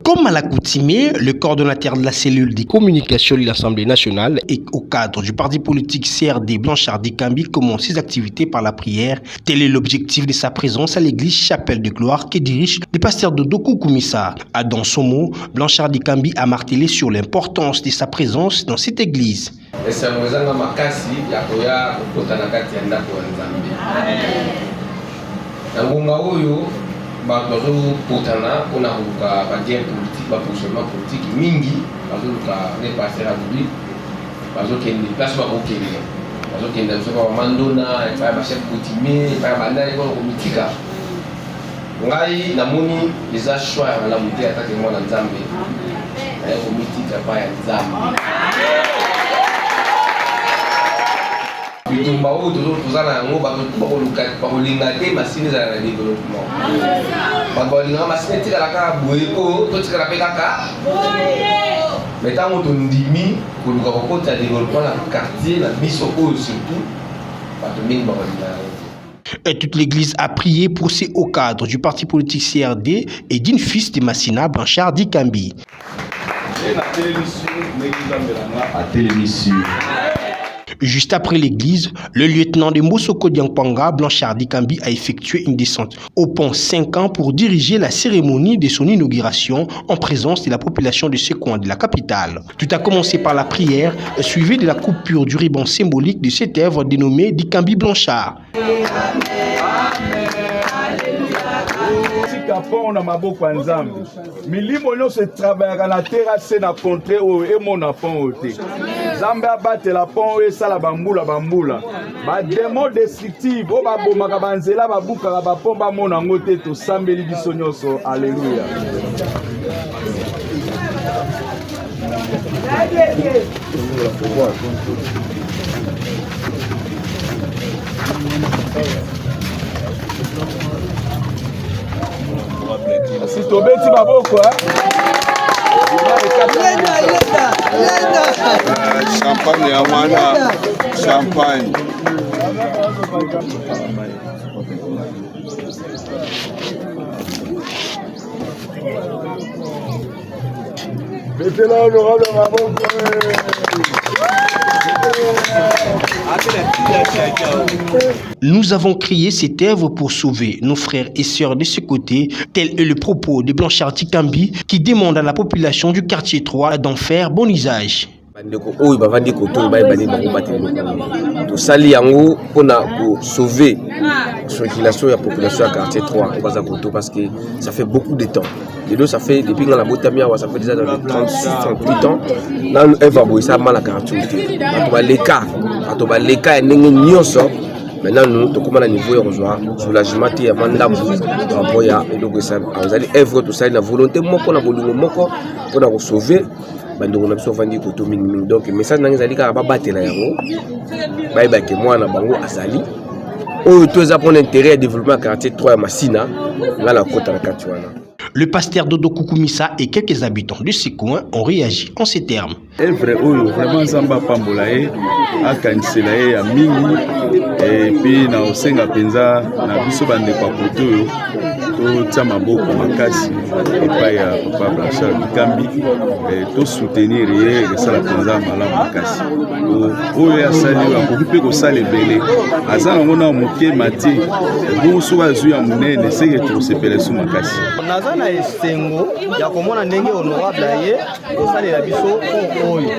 Comme à l'accoutumée, le coordonnateur de la cellule des communications de l'Assemblée nationale et au cadre du parti politique CRD Blanchard Dikambie commence ses activités par la prière. Tel est l'objectif de sa présence à l'église Chapelle de Gloire que dirige le pasteur Dodo Koukoumissa. Dans son mot, Blanchard Dikambie a martelé sur l'importance de sa présence dans cette église. bazo potana kuna kuka badien politique ba positionnement politique mingi bazo ka les passer à lui bazo kende place ba okende bazo kende so ba mandona et ba chef coutumier ba bandali ko komitika ngai namoni les achats la muté attaque moi na Nzambe komitika pa ya Nzambe bitumba o tozana yango bakolinga te masini ezala na développement bato balinga masini etikala kaka boye po totikala mpe kaka mai ntango tondimi koluka kokota développement na quartier na biso oyo surtout bato mingi bakolinga yango. Et toute l'église a prié pour ces hauts cadres du parti politique CRD et d'une fils de Massina, Blanchard Dikambie. Juste après l'église, le lieutenant de Mosoko Diangpanga, Blanchard Dikambie, a effectué une descente au pont 5 ans pour diriger la cérémonie de son inauguration en présence de la population de ce coin de la capitale. Tout a commencé par la prière, suivie de la coupure du ruban symbolique de cette œuvre dénommée Dikambie Blanchard. Pont na maboko ya Nzambe milimo nyonso etravaillaka na terrasse na contrée oyo emona pont oyo te Nzambe abatela pont oyo esala bambula bademo destructive oyo babomaka banzela babukaka bapont bamona yango te tosambeli biso nyonso. Alleluya. Si tobeti maboko champagne ya mwana champagne betela honorable maboko. Nous avons créé cette œuvre pour sauver nos frères et sœurs de ce côté. Tel est le propos de Blanchard Dikambie qui demande à la population du quartier 3 d'en faire bon usage. tosali yango pona sauver circulation de la population à quartier 3 parce que ça fait beaucoup de temps. Ça fait depuis que la botamia ça fait déjà dans les 36-38 ans. Là elle va boire ça mal à quartier. Les cas maintenant nous to comment niveau ya rejoindre soulagement ya mandam boya et donc ça vous allez œuvre tout ça la volonté moko na bolingo moko pona ko sauver bandoko na biso vandi koto mingi donc message nanga ezali kaka babatela yango bayebake mwana bango azali oyo toza pour l'intérêt ya développement quartier 3 ya Massina là la côte à la Katuana. Le pasteur Dodo Koukoumissa et quelques habitants de ce coin ont réagi en ces termes. Evre oyo vraiment Nzamba pambolae akaniselae ya mingi et puis na osenga penza na biso bande kwa poto oyo to tia maboko makasi epai ya papa Blanchard Dikambie to soutenir ye resala penza malamu makasi oyo asali akoki mpe kosala ebele aza nango na moke mati bongo soki azwi ya monene seke tosepela so makasi. Naza na esengo ya komona ndenge honorable ye kosalela biso oyo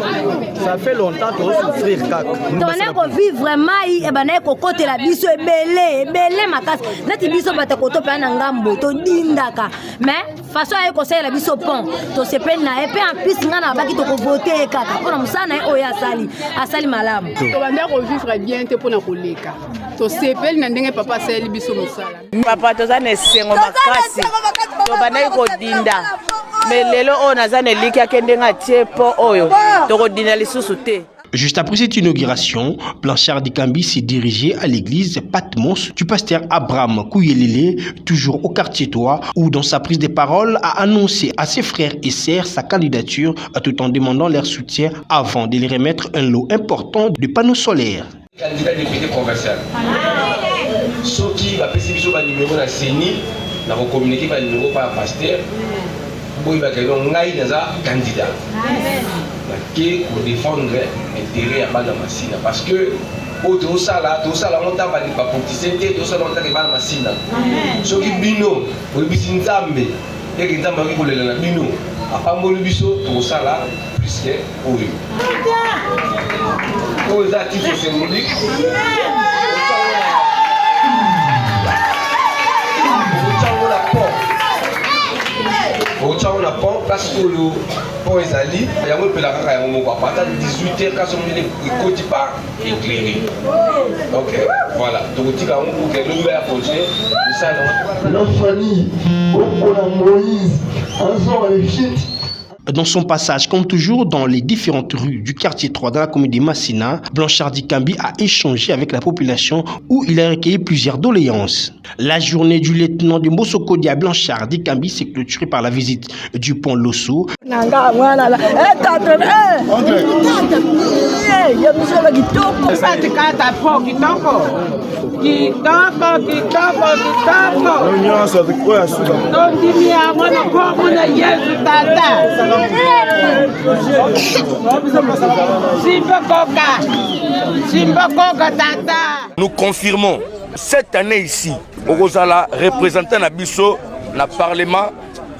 ça fait longtemps to souffrir kaka on ko vivre mai e bana ko kotela biso ebele makasi neti biso bata koto pe na ngambo to dindaka mais façon ay ko salela biso pont to sepeli na et en plus ngana baki to ko voter kaka pona musana oyo asali malamu to banda ko vivre bien te pona koleka to sepeli na ndenge papa asali biso musala papa to za na esengo makasi to banda ko dinda mais lelo on aza na liki akende ngatie po oyo to ko dinda lisusu te. Juste après cette inauguration, Blanchard Dikambie s'est dirigé à l'église Patmos du pasteur Abraham Kouyelele, toujours au quartier 3, où dans sa prise de parole a annoncé à ses frères et sœurs sa candidature, tout en demandant leur soutien avant de lui remettre un lot important de panneaux solaires. Candidat député provincial. Ceux qui va passer sur le numéro de la CENI, na communiquer ba numéro par pasteur boy ba que non ngai naza candidat qui pour défendre l'intérêt à bana masina parce que tout ça on t'a pas dit pas politicité tout ça on t'a dit bana masina so ki bino boy bisinzambe et que nzamba ki kolela na bino apamboli biso tout ça là plus que oyo pour les actifs symboliques on a pas parce que le pont est allé il y a un peu la caca on va pas 18h quand on est côté pas éclairé donc voilà donc tu as un peu que le meilleur projet ça la famille on Moïse un les shit. Dans son passage, comme toujours, dans les différentes rues du quartier 3 dans la commune de Massina, Blanchard Dikambi a échangé avec la population où il a recueilli plusieurs doléances. La journée du lieutenant de Mosokodi à Blanchard Dikambi s'est clôturée par la visite du pont Losso. Nous confirmons cette année ici, au Rosala, représentant la Bisso, le Parlement,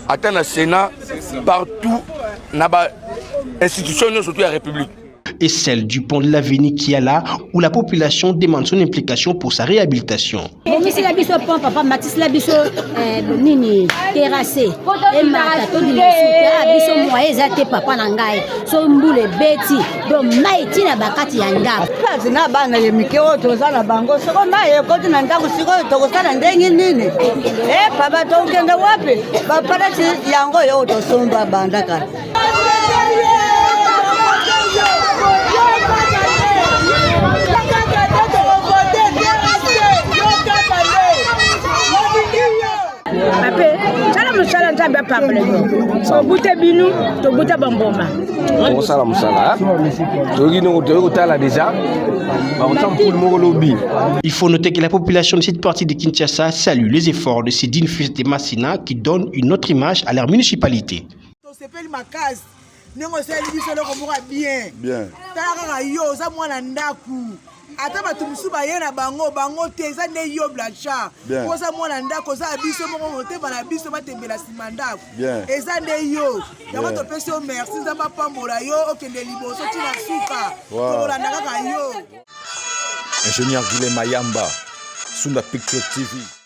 atteint le Sénat, partout, dans l'institution, surtout la République. Et celle du pont de l'Avenir qui est là, où la population demande son implication pour sa réhabilitation. Ici la biso pont papa Mathis la biso nini terrassé et mata to di biso moye zate papa na ngai so mbule beti do maiti na bakati ya ndako kazi na bana ye mikeo to sala bango so maye ko na ndako siko to ko sala ndengi nini baba to ngenda wapi papa yango yo to somba bandaka. Il faut noter que la population de cette partie de Kinshasa salue les efforts de ces dignes fils de Massina qui donnent une autre image à leur municipalité. ata bato musu baye na bango te eza nde yo Blanchard koza mwana ndako za biso moko te bana biso batembela sima ndako eza nde yo yango topesi yo merci nzamba pambola yo okende liboso tina suka kolanda kaka yo. Ingénieur Guilhem Mayamba, Sunda Picture TV.